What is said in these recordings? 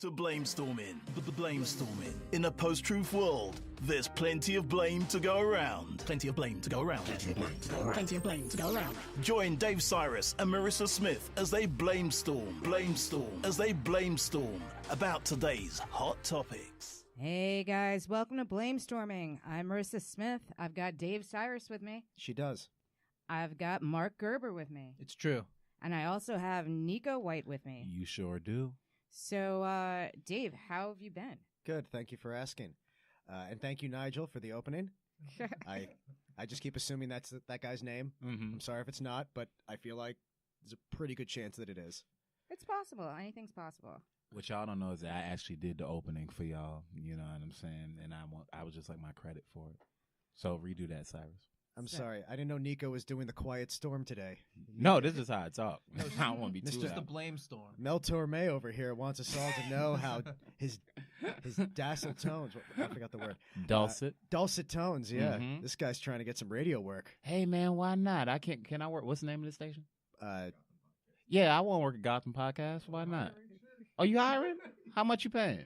To blamestorming. Blamestorming. In a post-truth world, there's plenty of blame to go around. Plenty of blame to go around. Plenty of blame to go around. Plenty of blame to go around. Join Dave Cyrus and Marissa Smith as they blamestorm about today's hot topics. Hey guys, welcome to Blamestorming. I'm Marissa Smith. I've got Dave Cyrus with me. She does. I've got Mark Gerber with me. It's true. And I also have Nico White with me. You sure do. So, Dave, how have you been? Good. Thank you for asking. And thank you, Nigel, for the opening. I just keep assuming that's that guy's name. Mm-hmm. I'm sorry if it's not, but I feel like there's a pretty good chance that it is. It's possible. Anything's possible. What y'all don't know is that I actually did the opening for y'all. You know what I'm saying? And I was just like my credit for it. So redo that, Cyrus. I'm sorry. I didn't know Nico was doing the quiet storm today. No, this is how I talk. I don't want to be too It's just a loud. blame storm. Mel Torme over here wants us all to know how his docile tones. I forgot the word. Dulcet. Dulcet tones. Yeah, Mhm. This guy's trying to get some radio work. Hey man, why not? Can I work? What's the name of the station? Uh, Yeah, I want to work at Gotham Podcast. Why not? Are you hiring? How much you paying?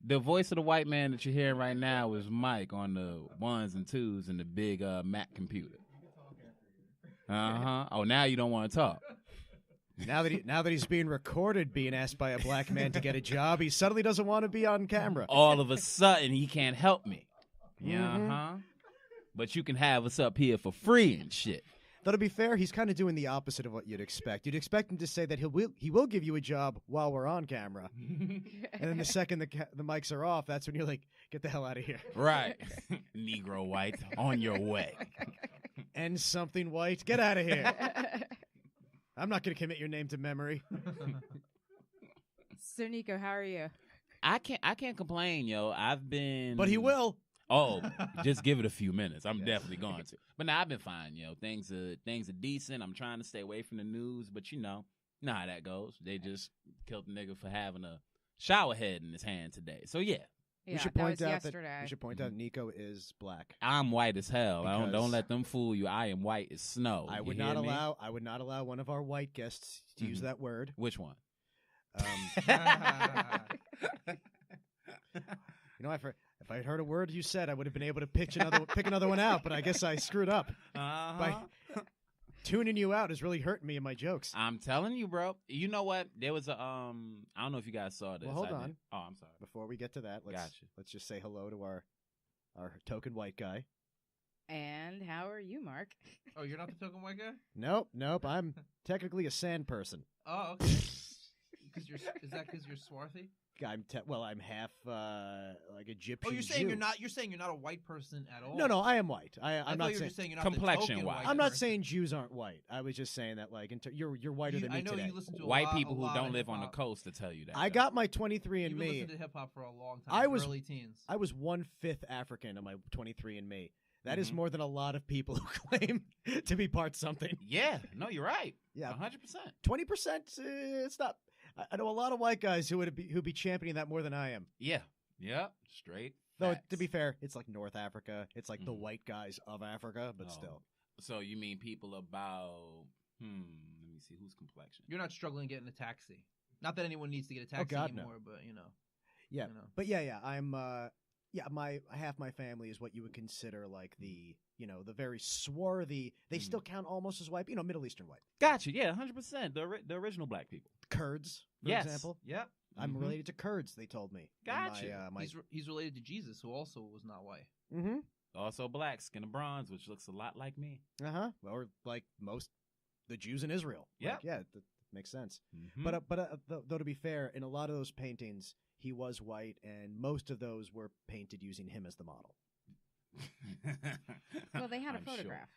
The voice of the white man that you're hearing right now is Mike on the ones and twos in the big Mac computer. Oh, now you don't want to talk. now that he's being recorded, being asked by a black man to get a job, he suddenly doesn't want to be on camera. All of a sudden, he can't help me. But you can have us up here for free and shit. Though to be fair, he's kind of doing the opposite of what you'd expect. You'd expect him to say that he will give you a job while we're on camera, and then the second the mics are off, that's when you're like, get the hell out of here. Right. Negro white, on your way. And something white, get out of here. I'm not going to commit your name to memory. So, Nico, how are you? I can't complain, yo. I've been... But he will. Oh, just give it a few minutes. I'm definitely going to. But now I've been fine, yo. Things are decent. I'm trying to stay away from the news, but you know how that goes. They just killed the nigga for having a shower head in his hand today. So yeah. Yeah, we should that point was out yesterday. we should point out Nico is black. I'm white as hell. Because Don't let them fool you. I am white as snow. I You would hear not me? allow one of our white guests to use that word. Which one? You know, if I had heard a word you said, I would have been able to pick another one out. But I guess I screwed up. By tuning you out is really hurting me in my jokes. I'm telling you, bro. You know what? There was a I don't know if you guys saw this. Well, hold I on. did. Oh, I'm sorry. Before we get to that, Gotcha. let's just say hello to our token white guy. And how are you, Mark? Oh, you're not the token white guy? Nope. I'm technically a sand person. Oh, okay. Is that because you're swarthy? I'm half like Egyptian. Oh, you're saying Jew. you're saying you're not a white person at all. No, I am white. I I'm thought not you were saying. just saying you're not complexion the token wise. white. I'm not person. saying Jews aren't white. I was just saying that like you're whiter than me I know today. you listen to White a people lot who don't of live on the hip-hop. coast to tell you that. I though. got my You've been 23andMe. listening to hip hop for a long time. Early teens. I was 1/5 African on my 23andMe. That is Mhm. more than a lot of people who claim to be part something. Yeah, no, you're right. Yeah. 100%. 20%. It's not. I know a lot of white guys who'd be championing that more than I am. Yeah. Straight. Though facts. to be fair, it's like North Africa. It's like the Mhm. white guys of Africa, but Oh. still. So you mean people about let me see whose complexion. You're not struggling getting a taxi. Not that anyone needs to get a taxi God, no. anymore, but you know. Yeah, You know. but yeah. I'm my half my family is what you would consider like the very swarthy. They still count almost as white. Middle Eastern white. Gotcha. Yeah, 100%. The original black people. Kurds, for Yes. example. Yep. I'm Mhm. related to Kurds. They told me. in Gotcha. My He's related to Jesus, who also was not white. mm-hmm. Also black, skin of bronze, which looks a lot like me. Or like most the Jews in Israel. Yeah. Like, yeah, that makes sense. Mhm. But though to be fair, in a lot of those paintings, he was white, and most of those were painted using him as the model. Well, they had a I'm sure. photograph.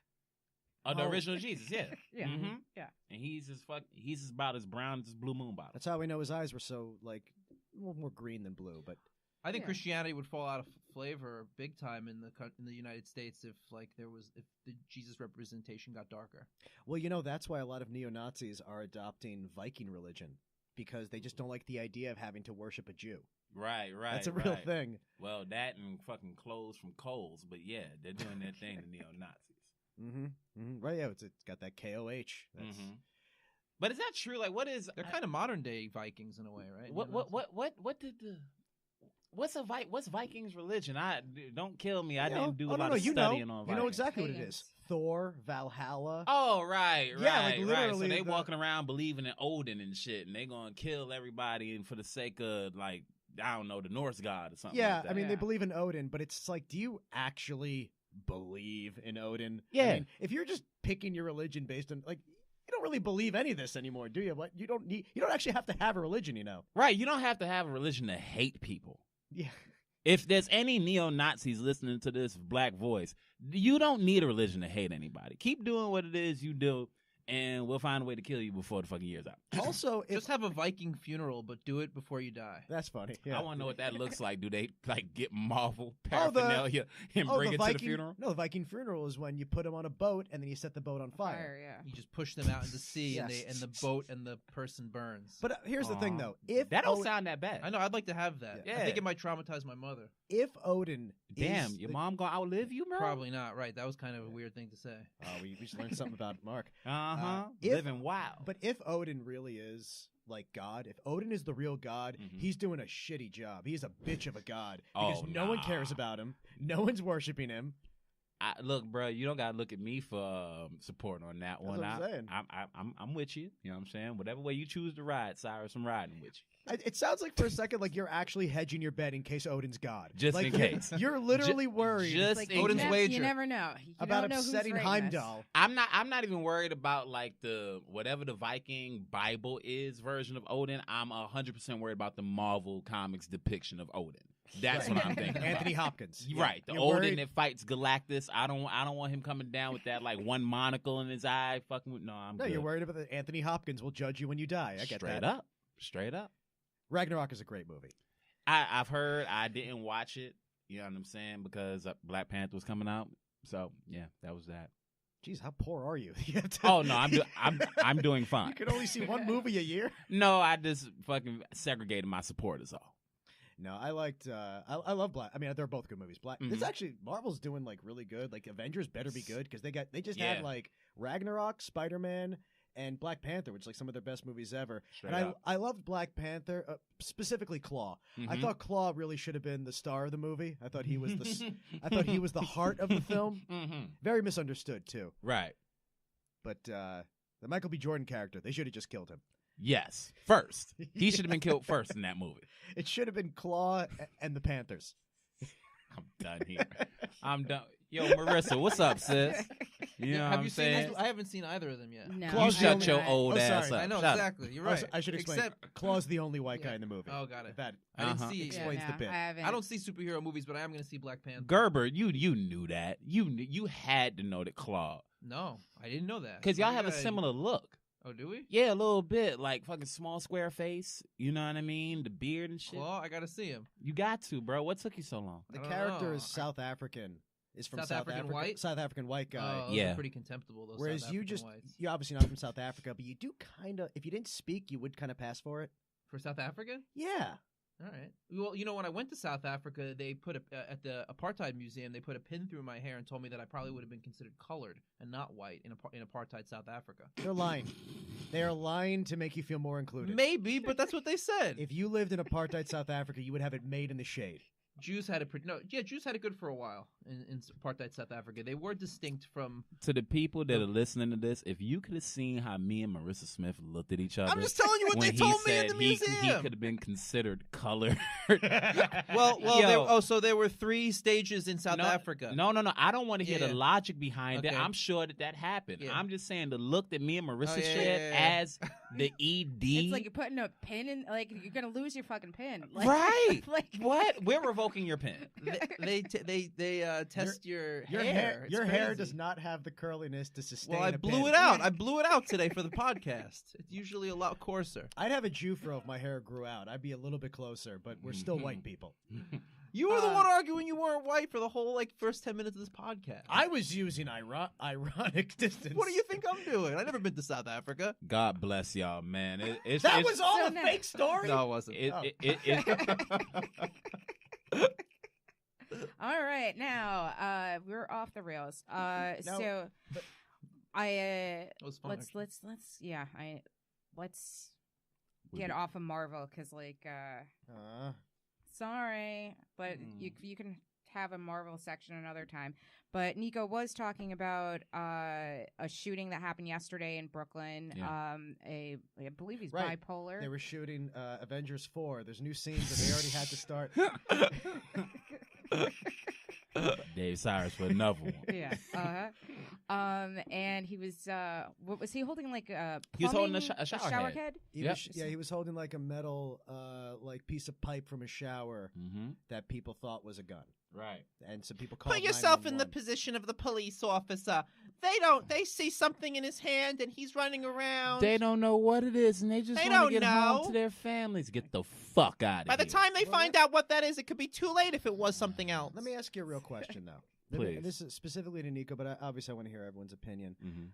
Oh, the Oh. original Jesus, yeah. Yeah. Mhm. Yeah. And he's about as brown as his blue moon bottle. That's how we know his eyes were so like a little more green than blue. But I think Yeah. Christianity would fall out of flavor big time in the United States if the Jesus representation got darker. well, that's why a lot of neo-Nazis are adopting Viking religion because they just don't like the idea of having to worship a Jew. Right. That's a real thing. Well, that and fucking clothes from Kohl's, but yeah, they're doing their thing, the neo-Nazis. Mm-hmm. Right, yeah, it's got that KOH. That's... Mhm. But is that true? Like, what is? They're kind of modern day Vikings in a way, right? What did the? What's Vikings religion? Don't kill me. I You know? didn't do Oh, a no, lot no, of you studying know. on You Vikings. know exactly what it Pagans. is. Thor, Valhalla. Oh, right. Yeah, like, So literally they the- walking around believing in Odin and shit, and they gonna kill everybody for the sake of, like, I don't know, the Norse god or something. Yeah, like that. I mean, they Yeah. believe in Odin, but it's like, do you actually believe in Odin? Yeah. I mean, if you're just picking your religion based on, like, you don't really believe any of this anymore, do you? What you don't actually have to have a religion, you know? right. You don't have to have a religion to hate people. Yeah. If there's any neo-Nazis listening to this Black Voice, you don't need a religion to hate anybody. Keep doing what it is you do, and we'll find a way to kill you before the fucking year's out. Also, if Just have a Viking funeral, but do it before you die. that's funny. Yeah. I want to know what that looks like. Do they, like, get Marvel Oh, the- paraphernalia and bring it to the funeral? No, the Viking funeral is when you put them on a boat and then you set the boat on fire. Yeah. You just push them out into sea, Yes. and the boat and the person burns. But here's the thing, Aw. though: if That don't Od- sound that bad. I know I'd like to have that. Yeah. I think it might traumatize my mother. if Odin, Damn, is your the- mom gonna outlive you, bro? Probably not. Right? That was kind of a weird thing to say. Oh, we just learned something about Mark. Uh-huh. if- Living wild. But if Odin really is like God, if Odin is the real God, Mhm. he's doing a shitty job. He's a bitch of a god because Oh, no one nah. cares about him. No one's worshiping him. Look, bro, you don't gotta look at me for support on that one. what I'm saying. I'm with you. You know what I'm saying? Whatever way you choose to ride, Cyrus, I'm riding with you. It sounds like for a second like you're actually hedging your bet in case Odin's God. Just like, in case. You're literally worried just Like, in Odin's you case. never, you wager. never know. You about don't know who's upsetting writing this. Heimdall. I'm not even worried about like the whatever the Viking Bible is version of Odin. I'm 100% worried about the Marvel Comics depiction of Odin. That's what I'm thinking. Anthony Hopkins. Right, the You're Odin worried- that fights Galactus. I don't want him coming down with that like one monocle in his eye. Fucking with, no, I'm No, good. you're worried about that Anthony Hopkins will judge you when you die. I get Straight that. Straight up. Ragnarok is a great movie. I've heard. I didn't watch it. You know what I'm saying? Because Black Panther was coming out. So yeah, that was that. Jeez, how poor are you? You have to- Oh no, I'm doing You fine. can only see one movie a year. No, I just fucking segregated my supporters all. No, I liked. I love Black. I mean, they're both good movies. It's Mhm. actually Marvel's doing like really good. Like Avengers better be good because they just Yeah. had like Ragnarok, Spider-Man, and Black Panther, which is like some of their best movies ever. Straight and up. I loved Black Panther, specifically Claw. I Mhm. thought Claw really should have been the star of the movie. I thought he was I thought he was the heart of the film. Mhm. Very misunderstood too. Right. But the Michael B. Jordan character, they should have just killed him. Yes. First, he should have been killed first in that movie. It should have been Claw and the Panthers. I'm done here. I'm done. Yo, Marissa, what's up, sis? You know what Have I'm you saying? seen? I haven't seen either of them yet. No. You Claw's the shut only- your old Oh, ass sorry. up. I know Shut up. exactly. You're Oh, right. so I should explain. Except, Claw's the only white guy Yeah. in the movie. Oh, got it. That I didn't Uh-huh. see. Explains the bit. I haven't. I don't see superhero movies, but I am going to see Black Panther. Gerber, you knew that. You had to know that Claw. No, I didn't know that. Because y'all Maybe have a I- similar look. Oh, do we? Yeah, a little bit. Like fucking small square face. You know what I mean? The beard and shit. Claw, I got to see him. You got to, bro. What took you so long? The I don't character know. is South African. Is from South South African Africa. white? South African white guy. Oh, those Yeah. are pretty contemptible. Those Whereas South you African just whites. you're obviously not from South Africa, but you do kind of. If you didn't speak, you would kind of pass for it. For South Africa? Yeah. All right. Well, you know, when I went to South Africa, they put at the apartheid museum, they put a pin through my hair and told me that I probably would have been considered colored and not white in apartheid South Africa. They're lying. They are lying to make you feel more included. Maybe, but that's what they said. If you lived in apartheid South Africa, you would have it made in the shade. Jews had it Jews had it good for a while in apartheid South Africa. They were distinct from. To the people that are listening to this, if you could have seen how me and Marissa Smith looked at each other. I'm just telling you what when they told he me in said the he museum. could have been considered colored. Well, so there were 3 stages in South No, Africa. No. I don't want to hear Yeah. the logic behind it. Okay. I'm sure that happened. Yeah. I'm just saying the look that me and Marissa Oh, yeah, shared yeah. as the ED. It's like you're putting a pin in, like you're gonna lose your fucking pin. Like, Right. like What? We're revoking your pen. they test your Your hair. hair, It's your hair crazy. does not have the curliness to sustain. Well, I a blew pin. it out. I blew it out today for the podcast. It's usually a lot coarser. I'd have a Jufro if my hair grew out. I'd be a little bit closer, but we're still white people. You were the one arguing you weren't white for the whole first 10 minutes of this podcast. I was using ironic distance. What do you think I'm doing? I never been to South Africa. God bless y'all, man. It's That was all So a now- fake story. No, it wasn't. all right, now we're off the rails. No, So but- I It was fun. let's yeah, I let's get off of Marvel because, like, sorry, but you can have a Marvel section another time. But Nico was talking about a shooting that happened yesterday in Brooklyn. Yeah. I believe he's Right. bipolar. They were shooting Avengers 4. There's new scenes that they already had to start. Dave Cyrus for another one. Yeah. And he was what was he holding, like a He was holding a plumbing- shower head? He was, he was holding like a metal like piece of pipe from a shower Mm-hmm. that people thought was a gun. Right. And some people called Put yourself in the 911. position of the police officer. They see something in his hand and he's running around. They don't know what it is, and they just They want to don't get home know. to their families. Get the fuck out of By here. the time they Well, find out what that is, it could be too late if it was something else. Let me ask you a real question, though. Please. This is specifically to Nico, but obviously I want to hear everyone's opinion. Mm-hmm.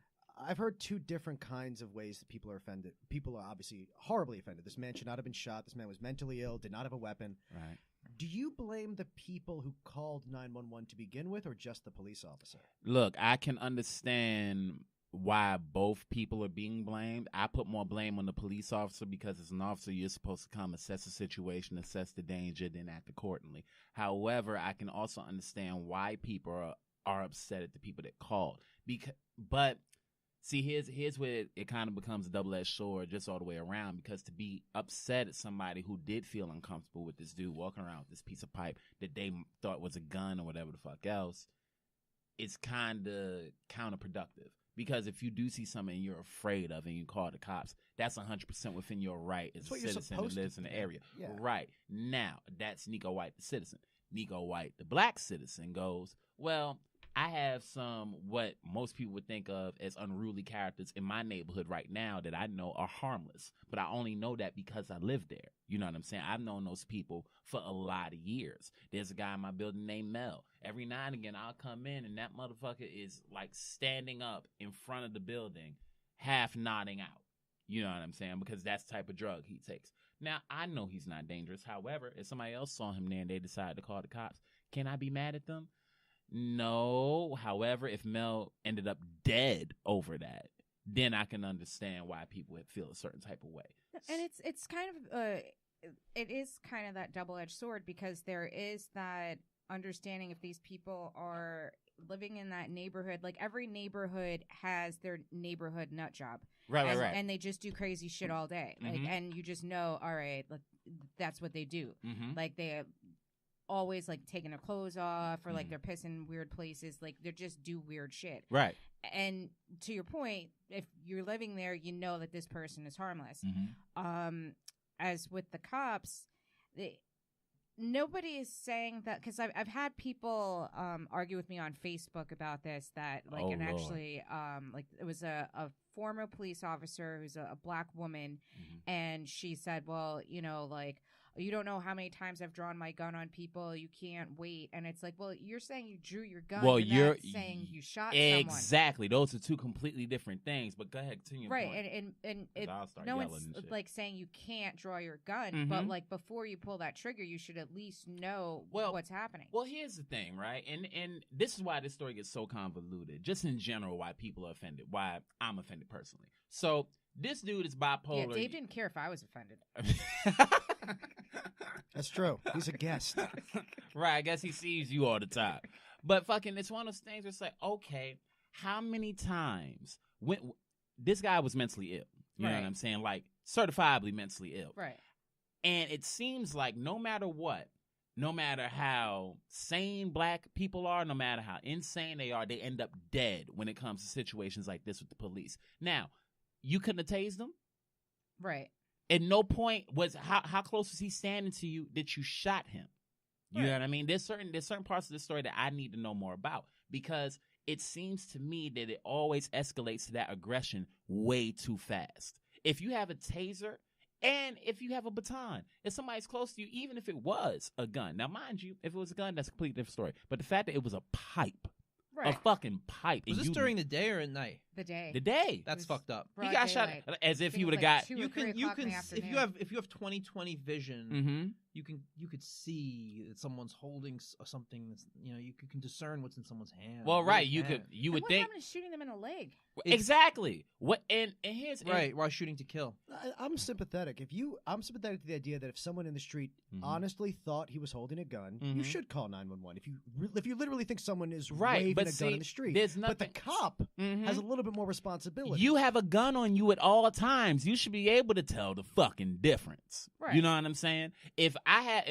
I've heard two different kinds of ways that people are offended. People are obviously horribly offended. This man should not have been shot. This man was mentally ill, did not have a weapon. Right. Do you blame the people who called 911 to begin with, or just the police officer? Look, I can understand why both people are being blamed. I put more blame on the police officer because as an officer, you're supposed to come assess the situation, assess the danger, then act accordingly. However, I can also understand why people are upset at the people that called. But see, here's where it kind of becomes a double-edged sword just all the way around, because to be upset at somebody who did feel uncomfortable with this dude walking around with this piece of pipe that they thought was a gun or whatever the fuck else, it's kind of counterproductive. Because if you do see something you're afraid of and you call the cops, that's 100% within your right as That's a what you're citizen who supposed to lives in the do. area. Yeah. Right. Now, that's Nico White, the citizen. Nico White, the black citizen, goes, well, I have some what most people would think of as unruly characters in my neighborhood right now that I know are harmless. But I only know that because I live there. You know what I'm saying? I've known those people for a lot of years. There's a guy in my building named Mel. Every now and again, I'll come in and that motherfucker is like standing up in front of the building, half nodding out. You know what I'm saying? Because that's the type of drug he takes. Now, I know he's not dangerous. However, if somebody else saw him there and they decided to call the cops, can I be mad at them? No. However, if Mel ended up dead over that, then I can understand why people would feel a certain type of way. And it's kind of it is kind of that double-edged sword, because there is that understanding if these people are living in that neighborhood. Like, every neighborhood has their neighborhood nut job. Right, and, right. And they just do crazy shit all day. Like, Mhm. and you just know, all right, like, that's what they do. Mm-hmm. Like, they always like taking their clothes off, or like Mhm. they're pissing weird places. Like, they just do weird shit. Right. And to your point, if you're living there, you know that this person is harmless. Mm-hmm. As with the cops, nobody is saying that, because I've had people argue with me on Facebook about this, that like, Oh, and Lord. actually like, it was a former police officer who's a black woman, Mm-hmm. and she said, well, you know, like, you don't know how many times I've drawn my gun on people. You can't wait. And it's like, well, you're saying you drew your gun. Well, you're not you're saying you shot someone. Exactly. Those are two completely different things. But go ahead, continue. your Right, point. and 'Cause it, I'll start no yelling one's and shit. like saying you can't draw your gun, but Mhm. like, before you pull that trigger, you should at least know Well, what's happening. Well, here's the thing, right? And this is why this story gets so convoluted. Just in general, why people are offended. Why I'm offended personally. So this dude is bipolar. Yeah, Dave didn't care if I was offended. That's true. He's a guest. Right, I guess he sees you all the time. But fucking, it's one of those things where it's like, okay, how many times when this guy was mentally ill? You know Right. what I'm saying? Like, certifiably mentally ill. Right. And it seems like no matter what, no matter how sane black people are, no matter how insane they are, they end up dead when it comes to situations like this with the police. Now, you couldn't have tased them? Right. At no point was how close was he standing to you that you shot him? You know what I mean? There's certain parts of the story that I need to know more about, because it seems to me that it always escalates to that aggression way too fast. If you have a taser and if you have a baton, if somebody's close to you, even if it was a gun. Now, mind you, if it was a gun, that's a completely different story. But the fact that it was a pipe, Right. a fucking pipe. Was and this during the day or at night? The day. The day. That's was fucked up. He broad got shot daylight. as if I think he it would was have like got. 2 or You 3 can o'clock in the if afternoon. you have 20/20 vision, Mm-hmm. you could see that someone's holding something that's you can discern what's in someone's hand. Well, You right. really You can. you And would what think happened to shooting them in the leg? exactly what and here's Right, while shooting to kill. I'm sympathetic. I'm sympathetic to the idea that if someone in the street Mhm. honestly thought he was holding a gun, Mhm. you should call 911. If you literally think someone is Right, waving but a gun see, in the street, there's but the nothing- cop Mhm. has a little bit more responsibility. You have a gun on you at all times. You should be able to tell the fucking difference. Right. You know what I'm saying? If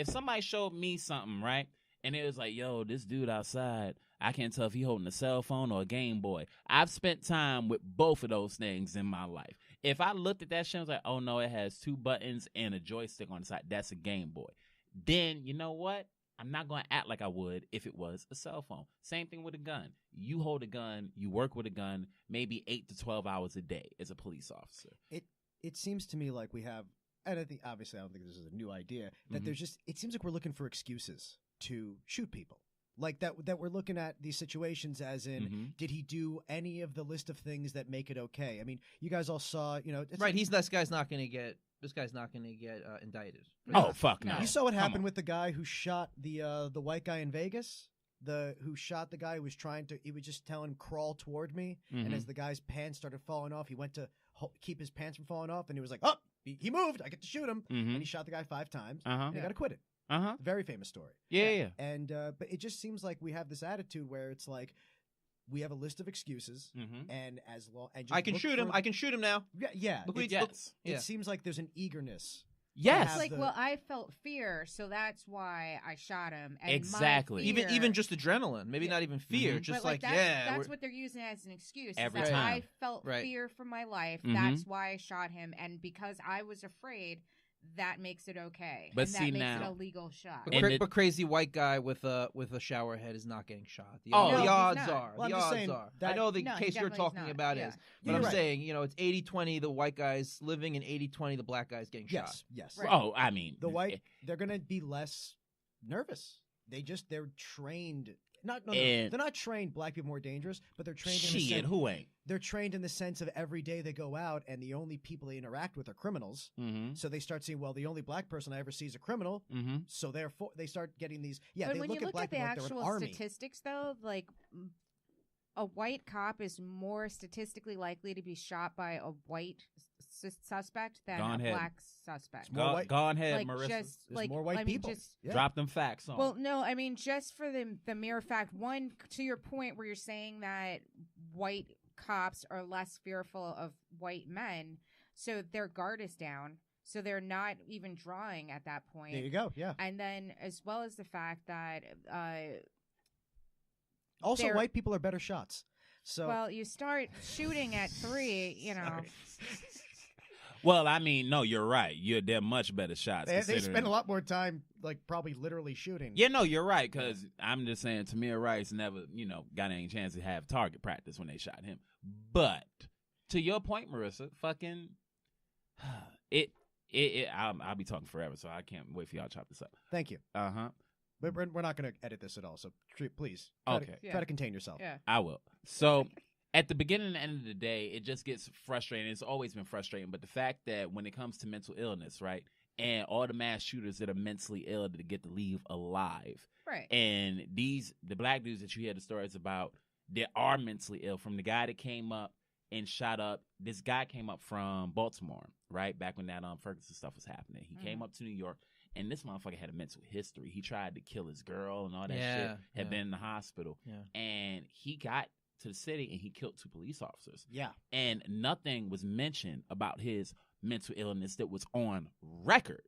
somebody showed me something, right, and it was like, yo, this dude outside, I can't tell if he holding a cell phone or a Game Boy. I've spent time with both of those things in my life. If I looked at that shit, I was like, oh no, it has 2 buttons and a joystick on the side. That's a Game Boy. Then you know what? I'm not going to act like I would if it was a cell phone. Same thing with a gun. You hold a gun, you work with a gun, maybe 8 to 12 hours a day as a police officer. It seems to me like we have, and I think obviously I don't think this is a new idea, that Mhm. there's just, it seems like we're looking for excuses to shoot people. Like that we're looking at these situations as in, Mhm. did he do any of the list of things that make it okay? I mean, you guys all saw, it's Right, this guy's not going to get indicted. Oh, fuck no. You saw what Come happened on. with the guy who shot the white guy in Vegas? Who shot the guy who was he was just telling him, crawl toward me. Mhm. And as the guy's pants started falling off, he went to keep his pants from falling off. And he was like, oh, he moved. I get to shoot him. Mhm. And he shot the guy 5 times. Uh-huh. And he got acquitted. Uh-huh. Very famous story. Yeah. And but it just seems like we have this attitude where it's like we have a list of excuses, Mhm. and as long and just I can look shoot him. for- I can shoot him now. yeah. Look, It, Yes. Yeah. it seems like there's an eagerness. Yes. It's have like, the- well, I felt fear, so that's why I shot him. And my Exactly. fear- Even just adrenaline, maybe Yeah. not even fear, Mhm. just but like that's, yeah. that's we're- what they're using as an excuse. is Every that time. I felt Right. fear for my life. Mhm. That's why I shot him, and because I was afraid, that makes it okay. But and see, that makes now- it a legal shot. But, And but crazy white guy with a shower head is not getting shot. The, Oh, the no, he's odds not. are. Well, I'm the just odds saying are. I that- know the No, he case you're definitely is talking not. about Yeah. is, but You're I'm right. saying it's 80-20 the white guys living and 80-20 the black guys getting shot. Yes. Right. Oh, I mean, They're going to be less nervous. They're trained. No, And- they're not trained. Black people more dangerous, but they're trained. In the shit, sense, who ain't? they're trained in the sense of every day they go out, and the only people they interact with are criminals. Mm-hmm. So they start seeing, well, the only black person I ever see is a criminal. Mm-hmm. So therefore, they start getting these. Yeah, but they when look you at look black at the people like they're actual an army. statistics, though, like a white cop is more statistically likely to be shot by a white suspect than Gone a ahead. black suspect. More white- Go on ahead, Like Marissa. just There's like more white I mean, people. just Yeah. Drop them facts on. well, no, I mean just for the mere fact, one, to your point where you're saying that white cops are less fearful of white men, so their guard is down, so they're not even drawing at that point. There you go. Yeah. And then as well as the fact that Also, they're- white people are better shots. So well, you start shooting at 3, you know. Sorry. Well, I mean, no, you're right. They're much better shots. they considering- spend a lot more time, like probably literally shooting. Yeah, no, you're right. Because I'm just saying, Tamir Rice never, got any chance to have target practice when they shot him. But to your point, Marissa, fucking I'll be talking forever, so I can't wait for y'all to chop this up. Thank you. Uh huh. But we're not going to edit this at all. So please, Okay. try to contain yourself. Yeah. I will. So at the beginning and end of the day, it just gets frustrating. It's always been frustrating. But the fact that when it comes to mental illness, right, and all the mass shooters that are mentally ill to get to leave alive, Right. and the black dudes that you hear the stories about, they are mentally ill. From the guy that came up and shot up, this guy came up from Baltimore, right, back when that Ferguson stuff was happening. He came up to New York. And this motherfucker had a mental history. He tried to kill his girl and all that shit. Had been in the hospital. Yeah. And he got to the city and he killed 2 police officers. Yeah. And nothing was mentioned about his mental illness that was on record.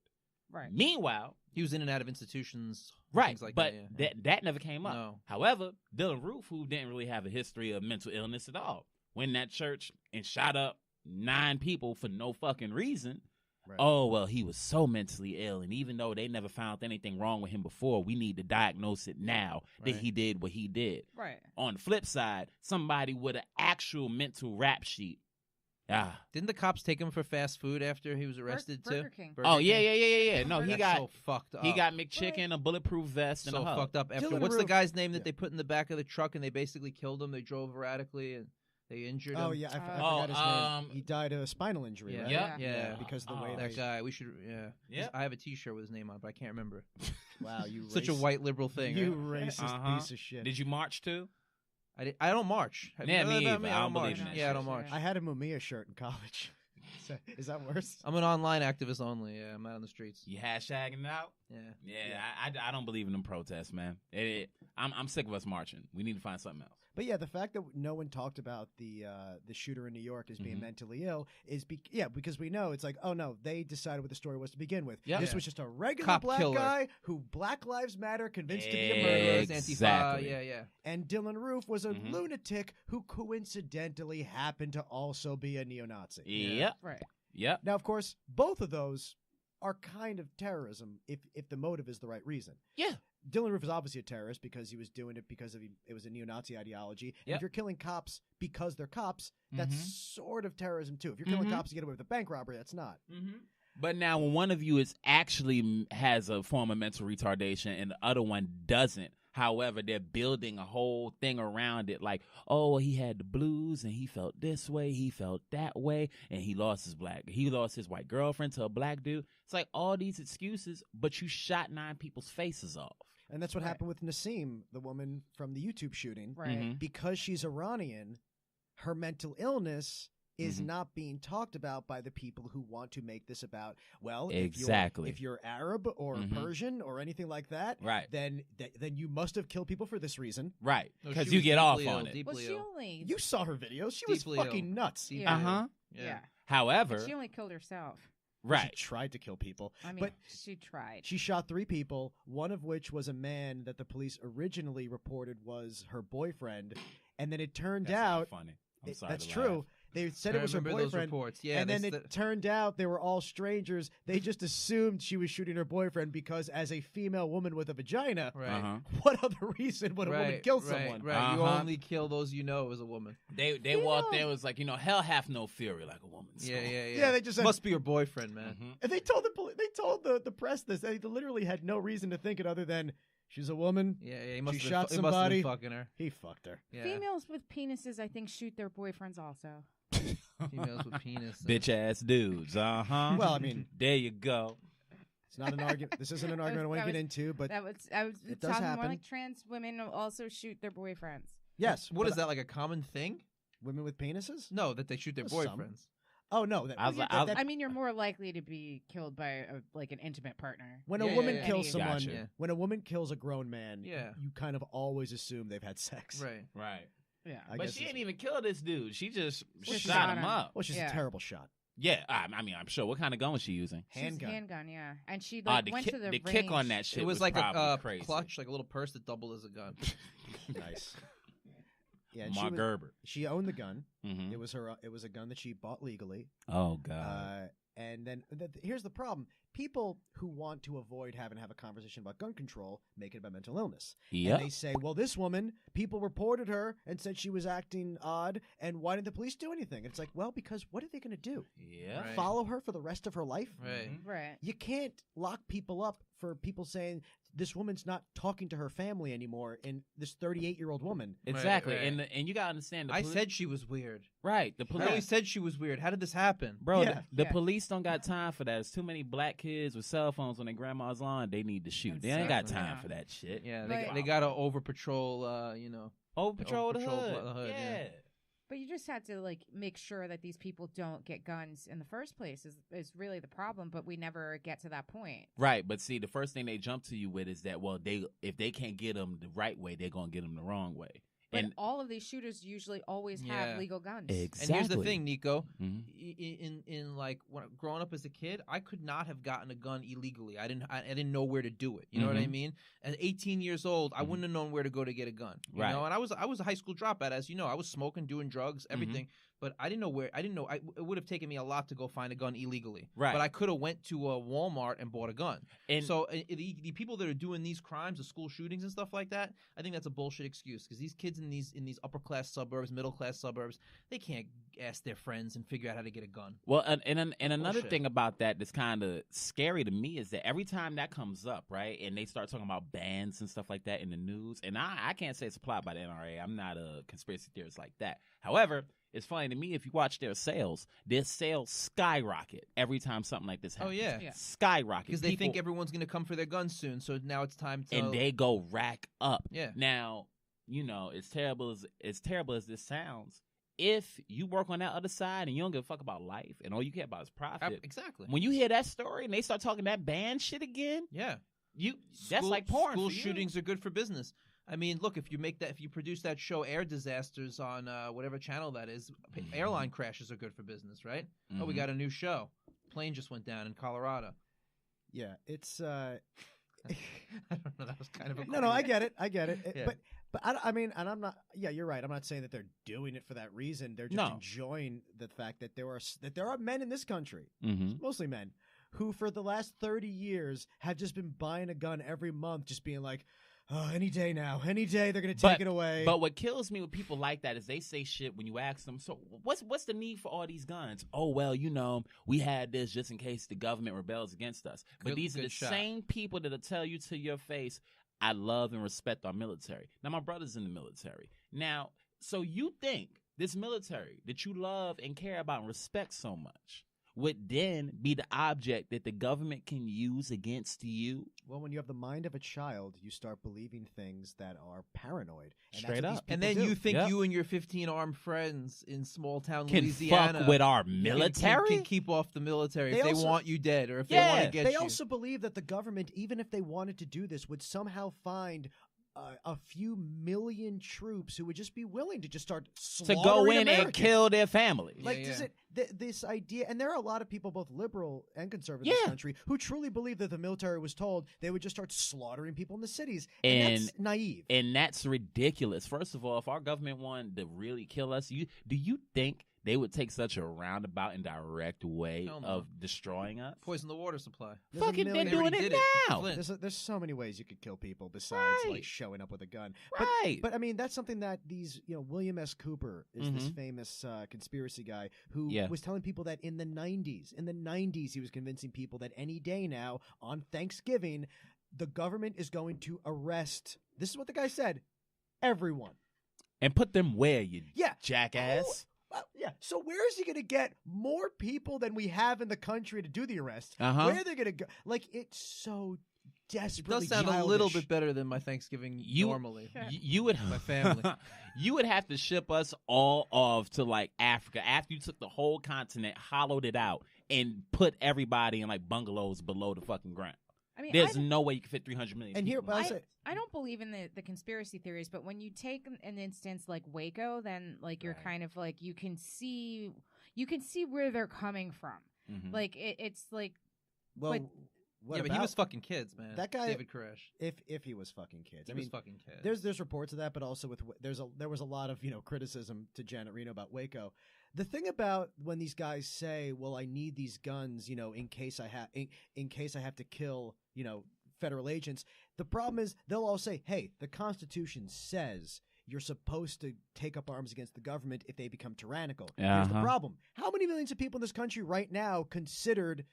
Right. Meanwhile, He was in and out of institutions. right, Things like but that, yeah. that never came up. No. However, Dylan Roof, who didn't really have a history of mental illness at all, went in that church and shot up 9 people for no fucking reason. Right. Oh, well, he was so mentally ill. And even though they never found anything wrong with him before, we need to diagnose it now that Right. he did what he did. Right. On the flip side, somebody with an actual mental rap sheet. Didn't the cops take him for fast food after he was arrested Burger too? King. Burger Oh, yeah, King? yeah. No, he That's got so fucked up. he got McChicken, a bulletproof vest, and so a hug. fucked up. After Dylan what's the Roof- guy's name that yeah. they put in the back of the truck and they basically killed him? They drove erratically and They injured Oh him. yeah, I Oh, forgot his name. He died of a spinal injury, Yeah. right? Yeah. Yeah. Because of the Oh, way That they. guy. We should. Yeah. Yep. I have a T-shirt with his name on it, but I can't remember. Wow, you Such a racist- white liberal thing. You right? racist Uh-huh. piece of shit. Did you march too? I don't march. Have you Yeah, know me that about either. me? I don't believe march. in that Yeah, I shit. don't march. I had a Mumia shirt in college. Is that worse? I'm an online activist only. Yeah, I'm out on the streets. You hashtagging it out? Yeah. Yeah, I don't believe in them protests, man. I'm sick of us marching. We need to find something else. But yeah, the fact that no one talked about the shooter in New York as being Mhm. mentally ill is because we know it's like, oh no, they decided what the story was to begin with. Yeah. This Yeah. was just a regular Cop black killer. guy who Black Lives Matter convinced to be a murderer. Exactly. Antifa. Yeah. And Dylan Roof was a Mhm. lunatic who coincidentally happened to also be a neo-Nazi. Yep. Right. Yep. Now, of course, both of those are kind of terrorism if the motive is the right reason. Yeah. Dylan Roof is obviously a terrorist because he was doing it because it was a neo-Nazi ideology. And Yep. if you're killing cops because they're cops, that's Mhm. sort of terrorism too. If you're killing Mhm. cops to get away with a bank robbery, that's not. Mm-hmm. But now, when one of you is actually has a form of mental retardation and the other one doesn't, however, they're building a whole thing around it, like, oh, he had the blues and he felt this way, he felt that way, and he lost his white girlfriend to a black dude. It's like all these excuses, but you shot 9 people's faces off. And that's what Right. happened with Nassim, the woman from the YouTube shooting. Right. Mhm. Because she's Iranian, her mental illness is Mhm. not being talked about by the people who want to make this about, well, Exactly. if you're Arab or Mhm. Persian or anything like that, Right. then you must have killed people for this reason. Right. No, Because she you was get off deeply on ill, it. deeply Well, she ill. only. You saw her videos. She was Deeply fucking ill. nuts. Deeply Yeah. Uh-huh. Yeah. Yeah. However, She only killed herself. right. She tried to kill people. I mean, But she tried. she shot 3 people, one of which was a man that the police originally reported was her boyfriend. And then it turned That's not out funny. I'm sorry that's to true. laugh. They said I it was her remember those boyfriend. reports. Yeah, And they then it turned out they were all strangers. They just assumed she was shooting her boyfriend because, as a female woman with a vagina, right. Uh-huh. what other reason would a woman Right, kill right, someone? Right. You Uh-huh. only kill those you know as a woman. They walked there, was like, hell hath no fury like a woman. Yeah. Yeah, they just said, Must be your boyfriend, man. Mhm. and they told the press this. They literally had no reason to think it other than she's a woman. Yeah. He must She have shot been, he must have somebody. been fucking her. He fucked her. Yeah. Females with penises, I think, shoot their boyfriends also. Females with penis. Bitch ass dudes. Uh-huh. Well, I mean, there you go. it's not an argument. This isn't an argument I want to get into, but I was it does talking more happen. like trans women also shoot their boyfriends. yes. What but is that, like a common thing? Women with penises? No, that they shoot their Some. boyfriends. Oh no. That, I was well, like- yeah, I was- that- I mean, you're more likely to be killed by like an intimate partner. when Yeah, a yeah, woman yeah. kills Any- someone, Gotcha. Yeah. when a woman kills a grown man, Yeah. you kind of always assume they've had sex. Right. Right. Yeah. I But guess she it's- didn't even kill this dude. She just She shot shot him him. up. Well, she's Yeah. a terrible shot. Yeah, I mean, I'm sure. What kind of gun was she using? Handgun. Handgun, yeah. And she Ah, like the went ki- to the the range. kick on that shit It was like probably a crazy. clutch, like a little purse that doubled as a gun. Nice. Yeah, and Mark Gerber. she owned the gun. Mhm. It was her. It was a gun that she bought legally. Oh god. And then here's the problem: people who want to avoid having to have a conversation about gun control make it about mental illness. Yep. And they say, "Well, this woman, people reported her and said she was acting odd, and why didn't the police do anything?" And it's like, well, because what are they going to do? Yeah. Right. Follow her for the rest of her life? Right. Mhm. Right. You can't lock people up for people saying this woman's not talking to her family anymore, and this 38-year-old woman. Exactly. right. And you gotta understand. I said she was weird. right. The I police. always said she was weird. How did this happen? Bro, Yeah. the Yeah. police don't got time for that. There's too many black kids with cell phones on their grandma's lawn. They need to shoot. They ain't got Exactly. time Yeah. for that shit. Yeah, But- they got to over patrol. You know. Oh, patrol the patrol hood. the hood, Yeah. yeah. But you just had to like make sure that these people don't get guns in the first place is really the problem, but we never get to that point. Right, but see, the first thing they jump to you with is that, well, if they can't get them the right way, they're gonna get them the wrong way. But And all of these shooters usually always Yeah. have legal guns. exactly. And here's the thing, Nico. Mhm. In like when growing up as a kid, I could not have gotten a gun illegally. I didn't know where to do it. You know what I Mhm. mean? At 18 years old, I Mhm. wouldn't have known where to go to get a gun. You Right. know, and I was a high school dropout, as you know. I was smoking, doing drugs, everything. But I didn't know where. I didn't know. It would have taken me a lot to go find a gun illegally. Right. But I could have went to a Walmart and bought a gun. And So the people that are doing these crimes, the school shootings and stuff like that, I think that's a bullshit excuse because these kids in these upper class suburbs, middle class suburbs, they can't ask their friends and figure out how to get a gun. Well, and another Bullshit. thing about that that's kind of scary to me is that every time that comes up, right, and they start talking about bans and stuff like that in the news, and I can't say it's applied by the NRA. I'm not a conspiracy theorist like that. However, it's funny to me if you watch their sales skyrocket every time something like this Oh happens. yeah, Yeah. Skyrocket. because they think People- everyone's going to come for their guns soon. So now it's time to. and they go rack up. Yeah. Now, as terrible as this sounds, if you work on that other side and you don't give a fuck about life and all you care about is profit, Exactly. when you hear that story and they start talking that band shit again, Yeah. that's like porn. School for you. shootings are good for business. I mean, look, if you produce that show Air Disasters on whatever channel that is, airline crashes are good for business, right? Oh, we Mhm. got a new show. Plane just went down in Colorado. Yeah, it's I don't know. That was kind of a no, I get it. Yeah. But I mean, and I'm not. Yeah, you're right. I'm not saying that they're doing it for that reason. They're just No. enjoying the fact that there are men in this country, Mhm. mostly men, who for the last 30 years have just been buying a gun every month, just being like, oh, any day now, any day they're gonna take it away. But what kills me with people like that is they say shit when you ask them, so what's the need for all these guns? Oh, well, we had this just in case the government rebels against us. But these are good the shot. same people that'll tell you to your face, I love and respect our military. Now, my brother's in the military. Now, so you think this military that you love and care about and respect so much would then be the object that the government can use against you? well, when you have the mind of a child, you start believing things that are paranoid. And Straight that's what up. these And people then do. you think Yep. you and your 15 armed friends in small town Can Louisiana fuck with our can- military? can keep off the military They if they also- want you dead or if Yeah, they want to get They you. also believe that the government, even if they wanted to do this, would somehow find a few million troops who would just be willing to just start To slaughtering go in and Americans. kill their families. Like, Yeah, does yeah. it this idea? And there are a lot of people, both liberal and conservative in this Yeah. country, who truly believe that the military was told they would just start slaughtering people in the cities, and that's naive. And that's ridiculous. First of all, if our government wanted to really kill us, do you think they would take such a roundabout and direct way Hell no. of destroying us? Poison the water supply. There's a Fucking, they're million- They doing already it did it. now. Flint. There's so many ways you could kill people besides Right. like showing up with a gun. Right. But I mean, that's something that these, William S. Cooper is this Mhm. famous conspiracy guy who Yeah. was telling people that in the 90s, he was convincing people that any day now on Thanksgiving, the government is going to arrest, this is what the guy said, everyone. And put them where, you Yeah. jackass. Well, yeah. So where is he going to get more people than we have in the country to do the arrest? Uh-huh. Where are they going to go? Like, it's so It desperately does sound childish. a little bit better than my Thanksgiving You- normally. You would My family. You would have to ship us all off to like Africa after you took the whole continent, hollowed it out, and put everybody in like bungalows below the fucking ground. I mean, There's no way you can fit 300 million. And here, people. but I say, I don't believe in the conspiracy theories, but when you take an instance like Waco, then like you're Right. kind of like you can see where they're coming from. Mhm. Like it's like well, but- what Yeah, but he about- was fucking kids, man. That guy- David Koresh. if he was fucking kids. He I was mean, fucking kids. there's reports of that, but also there was a lot of criticism to Janet Reno about Waco. The thing about when these guys say, "Well, I need these guns," in case I have to kill federal agents. The problem is they'll all say, "Hey, the Constitution says." You're supposed to take up arms against the government if they become tyrannical. Here's the Uh-huh. problem. How many millions of people in this country right now considered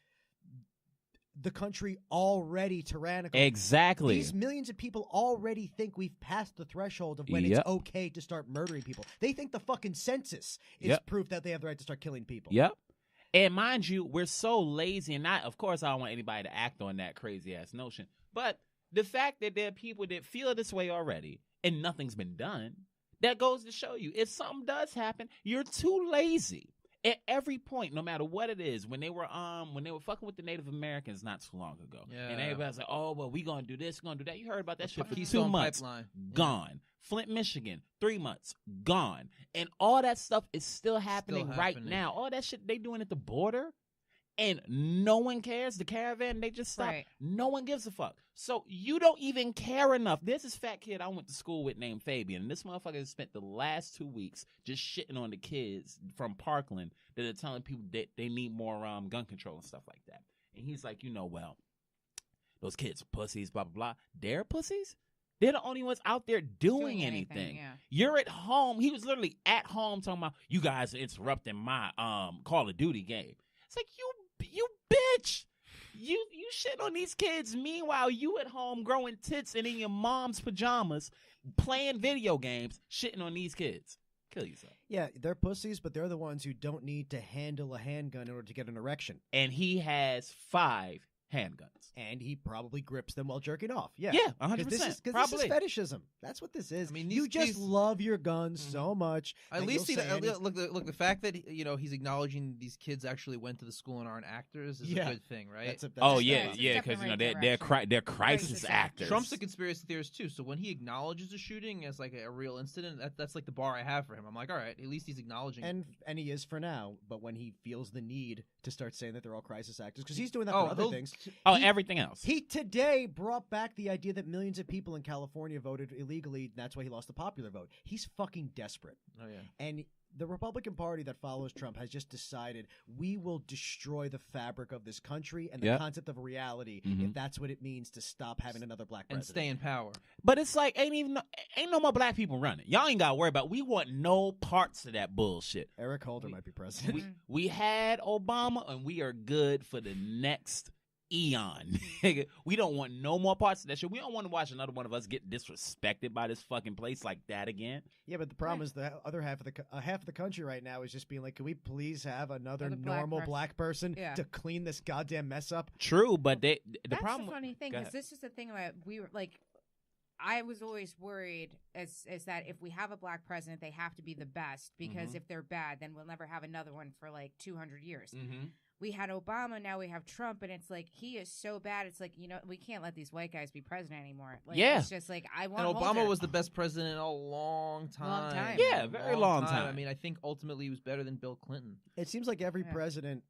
the country already tyrannical? Exactly. These millions of people already think we've passed the threshold of when Yep. it's okay to start murdering people. They think the fucking census is Yep. proof that they have the right to start killing people. Yep. And mind you, we're so lazy, and of course, I don't want anybody to act on that crazy ass notion. But the fact that there are people that feel this way already and nothing's been done, that goes to show you if something does happen, you're too lazy. At every point, no matter what it is, when they were fucking with the Native Americans not too long ago, Yeah. and everybody's like, "Oh, well, we gonna do this, gonna do that." You heard about that shit for Keystone 2 months. Pipeline. Gone. Flint, Michigan, 3 months, gone. And all that stuff is still happening right happening. now. All that shit they doing at the border, and no one cares. The caravan, they just stopped. Right. No one gives a fuck. So you don't even care enough. There's this fat kid I went to school with named Fabian, and this motherfucker has spent the last 2 weeks just shitting on the kids from Parkland that are telling people that they need more gun control and stuff like that. And he's like, well, those kids are pussies, blah, blah, blah. They're pussies? They're the only ones out there doing anything. Yeah. You're at home. He was literally at home talking about, you guys are interrupting my Call of Duty game. It's like, you bitch. You shit on these kids. Meanwhile, you at home growing tits and in your mom's pajamas, playing video games, shitting on these kids. Kill yourself. Yeah, they're pussies, but they're the ones who don't need to handle a handgun in order to get an erection. And he has 5 handguns. And he probably grips them while jerking off. Yeah, Yeah, 100%. Because this is Probably. fetishism. That's what this is. I mean, you just these- love your guns so much. At that least you'll say any- look the fact that he's acknowledging these kids actually went to the school and aren't actors is Yeah. a good thing, right? That's Oh, Yeah, yeah, it's a yeah, step in because, the right they're direction. crisis Crisis actors. Trump's a conspiracy theorist too, so when he acknowledges a shooting as like a real incident, that's like the bar I have for him. I'm like, all right, at least he's acknowledging. it. and he is for now, but when he feels the need to start saying that they're all crisis actors, because he's doing that Oh, for other he'll- things. Oh, He- everything else. He today brought back the idea that millions of people in California voted illegally. And that's why he lost the popular vote. He's fucking desperate. Oh yeah. And the Republican Party that follows Trump has just decided we will destroy the fabric of this country and the Yep. concept of reality Mhm. if that's what it means to stop having another black And president. stay in power. But it's like, ain't no more black people running. Y'all ain't got to worry about, we want no parts of that bullshit. Eric Holder might be president. We had Obama, and we are good for the next eon. Nigga, we don't want no more parts of that shit. We don't want to watch another one of us get disrespected by this fucking place like that again. Yeah, but the problem is the other half of the country right now is just being like, can we please have another Another black normal person. black person Yeah. to clean this goddamn mess up? True, but the That's problem. the funny thing Go because ahead. this is the thing about we were like. I was always worried as that if we have a black president, they have to be the best because Mhm. if they're bad, then we'll never have another one for like 200 years. Mhm. We had Obama, now we have Trump, and it's like he is so bad. It's like we can't let these white guys be president anymore. Like, Yeah. it's just like I want. And Obama Holder. was the best president in a long time. Long time. Yeah, very long time. I mean, I think ultimately he was better than Bill Clinton. It seems like every Yeah. president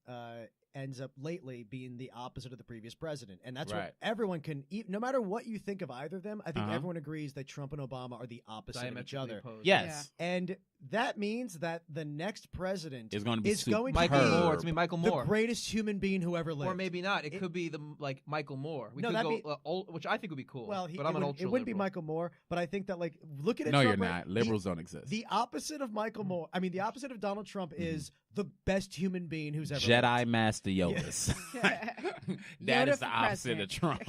ends up lately being the opposite of the previous president, and that's Right. what everyone can. No matter what you think of either of them, I think Uh-huh. everyone agrees that Trump and Obama are the opposite of each Diametrically other, opposed. Yes. and that means that the next president It's going to be is going Michael to be Moore. It's me, Michael the Moore. greatest human being who ever lived. Or maybe not. It It- could be Michael Moore. We No, could that'd go which I think would be cool. Well, but I'm an ultra it wouldn't be liberal. Michael Moore, but I think that look at it. No, Trump, you're right? not. Liberals don't exist. The opposite of Michael Moore. I mean, the opposite of Donald Trump is the best human being who's ever Jedi lived. Master Yodas. That Yoda is the for opposite of Trump.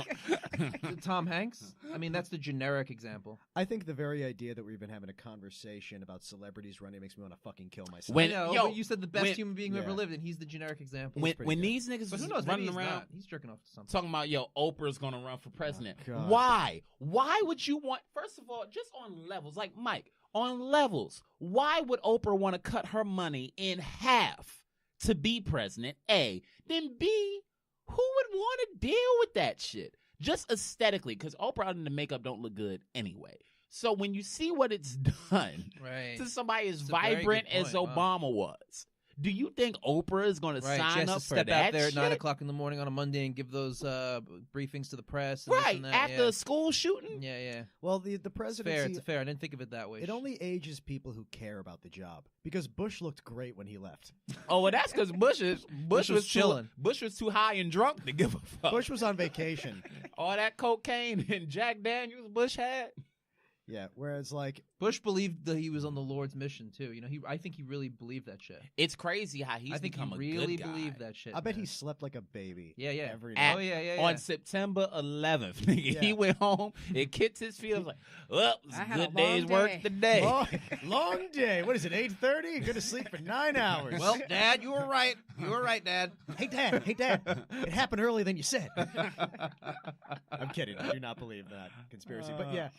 Tom Hanks? I mean, that's the generic example. I think the very idea that we're even having a conversation about celebrities running makes me want to fucking kill myself. When- I know, yo, but you said the best when- human being who ever Yeah. lived, and he's the generic example. when pretty when good. these niggas but who was knows? Maybe running he's around not. He's jerking off to something. talking about, yo, Oprah's gonna run for president. God. Why? Why would you want? First of all, just on levels, like Mike, on levels, why would Oprah want to cut her money in half to be president? A. Then B. Who would want to deal with that shit? Just aesthetically, because Oprah and the makeup don't look good anyway. So when you see what it's done Right. to somebody as That's a very vibrant good as point. Obama Wow. was, do you think Oprah is going to Right, she sign has up to for step that out there at shit? 9:00 in the morning on a Monday and give those briefings to the press. And this Right and that. after yeah. a school shooting? Yeah, yeah. Well, the It's fair. presidency, It's fair. I didn't think of it that way. it only ages people who care about the job because Bush looked great when he left. Oh, well, that's because Bush was was chilling. Bush was too high and drunk to give a fuck. Bush was on vacation. All that cocaine and Jack Daniels Bush had. Yeah, whereas Bush believed that he was on the Lord's mission too. I think he really believed that shit. It's crazy how he's I think become he a really good guy. believed that shit. I bet man. he slept like a baby. Yeah, yeah. Every At- night. Oh yeah, yeah, yeah. On September 11th, nigga, Yeah. he went home and kicked his feet. I was like, well, it's I a had a good day's long work day. today. Long day. What is it? 8:30? Go to sleep for 9 hours. Well, Dad, you were right. You were right, Dad. Hey, Dad. Hey, Dad. It happened earlier than you said. I'm kidding. I do not believe that conspiracy. But yeah.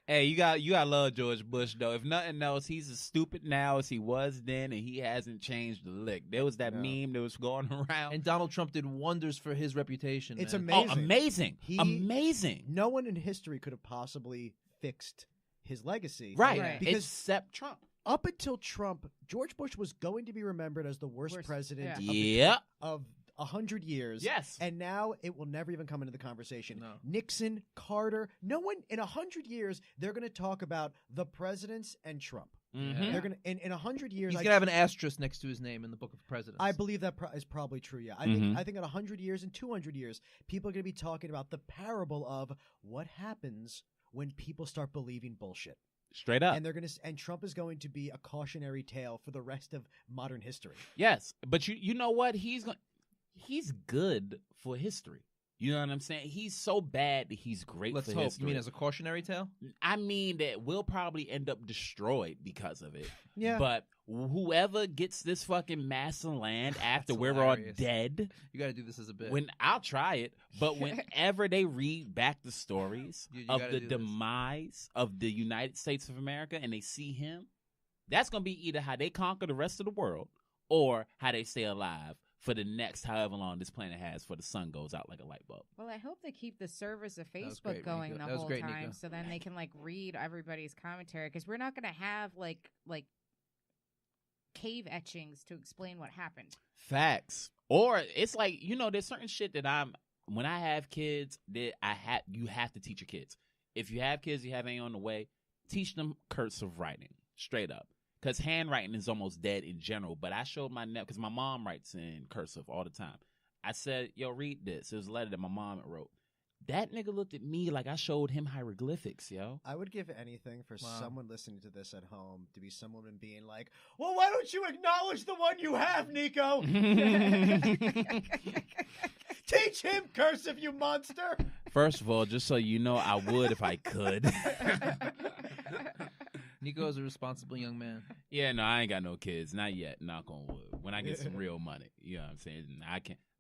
Hey, you got love George Bush though. If nothing else, he's as stupid now as he was then, and he hasn't changed a lick. There was that No. meme that was going around. And Donald Trump did wonders for his reputation. It's man. amazing. Oh, amazing! No one in history could have possibly fixed his legacy. Right, Right. Because except Trump. up until Trump, George Bush was going to be remembered as the worst Worst, president yeah. Yep. of 100 years. Yes. And now it will never even come into the conversation. No. Nixon, Carter, no one in 100 years, they're going to talk about the presidents and Trump. Mhm. They're gonna in 100 years. He's gonna have an asterisk next to his name in the Book of Presidents. I believe that is probably true. Yeah, I think in 100 years and 200 years, people are going to be talking about the parable of what happens when people start believing bullshit, Straight up. and they're going to and Trump is going to be a cautionary tale for the rest of modern history. Yes, but you know what? He's good for history. You know what I'm saying? He's so bad that he's great Let's for hope. history. You mean as a cautionary tale? I mean that we'll probably end up destroyed because of it. Yeah, But whoever gets this fucking mass of land after That's we're hilarious. all dead, You got to do this as a bit. when I'll try it, but whenever they read back the stories You of gotta the do this. demise of the United States of America and they see him, that's going to be either how they conquer the rest of the world or how they stay alive for the next however long this planet has before the sun goes out like a light bulb. Well, I hope they keep the service of was Facebook great, going Nico. the That was whole great, time, Nico. so then they can like read everybody's commentary because we're not going to have like cave etchings to explain what happened. Facts. Or it's like, there's certain shit that when I have kids, that you have to teach your kids. If you have kids, you have any on the way, teach them cursive writing, straight up. Because handwriting is almost dead in general. But I showed my nephew, because my mom writes in cursive all the time. I said, yo, read this. It was a letter that my mom wrote. That nigga looked at me like I showed him hieroglyphics, yo. I would give anything for Wow. someone listening to this at home to be someone being like, "Well, why don't you acknowledge the one you have, Nico? Teach him cursive, you monster!" First of all, just so you know, I would if I could. Nico is a responsible young man. Yeah, no, I ain't got no kids. Not yet. Knock on wood. When I get some real money. You know what I'm saying?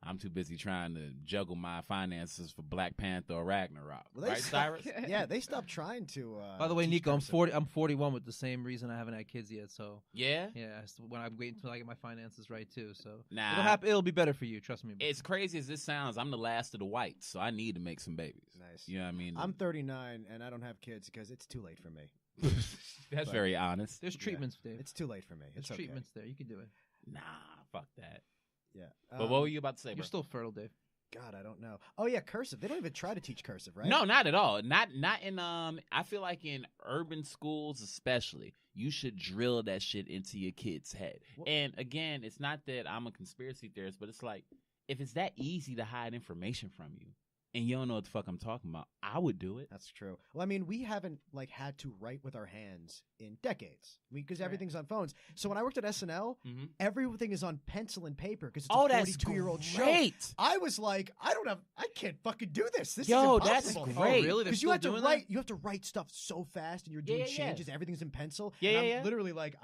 I'm too busy trying to juggle my finances for Black Panther or Ragnarok. Well, they Right, stopped- Cyrus? Yeah, they stopped trying to. By the way, teach Nico, I'm cursive. 40. I'm 41 with the same reason I haven't had kids yet. So Yeah? yeah, when I'm waiting until I get my finances right too. So Nah. it'll happen. It'll be better for you. Trust me. As crazy as this sounds, I'm the last of the whites, so I need to make some babies. Nice. You know what I mean? I'm 39 and I don't have kids because it's too late for me. That's very honest. There's treatments, Dave. It's too late for me. There's It's okay. treatments there. You can do it. Nah, fuck that. Yeah. But what were you about to say, You're bro? still fertile, Dave. God, I don't know. Oh yeah, cursive. They don't even try to teach cursive, right? No, not at all. Not in I feel like in urban schools especially, you should drill that shit into your kid's head. What- And again, it's not that I'm a conspiracy theorist, but it's like if it's that easy to hide information from you and you don't know what the fuck I'm talking about, I would do it. That's true. Well, I mean, we haven't had to write with our hands in decades because Right. everything's on phones. So when I worked at SNL, Mhm. everything is on pencil and paper because it's Oh, a that's 42-year-old show. great. I was like, I can't fucking do this. This Yo, is that's impossible. great. Oh, really? They're Because you still have to doing write, that? you have to write stuff so fast, and you're doing Yeah, yeah, yeah. changes. Everything's in pencil. Yeah, and yeah, I'm yeah. literally like,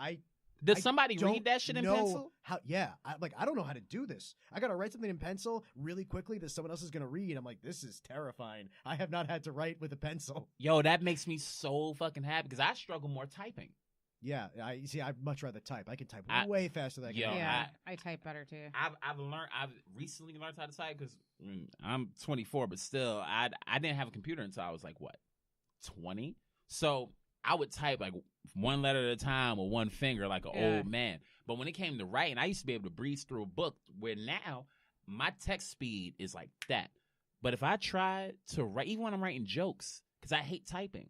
Does I somebody don't read that shit in know pencil? How? Yeah, I don't know how to do this. I got to write something in pencil really quickly that someone else is going to read. I'm like, this is terrifying. I have not had to write with a pencil. Yo, that makes me so fucking happy because I struggle more typing. Yeah, I'd much rather type. I can type I- way faster than I can. Yo, read. Yeah, I type better too. I've recently learned how to type because I'm 24, but still, I didn't have a computer until I was like, what, 20? So I would type like one letter at a time with one finger like an Yeah. old man. But when it came to writing, I used to be able to breeze through a book where now my text speed is like that. But if I try to write, even when I'm writing jokes, because I hate typing,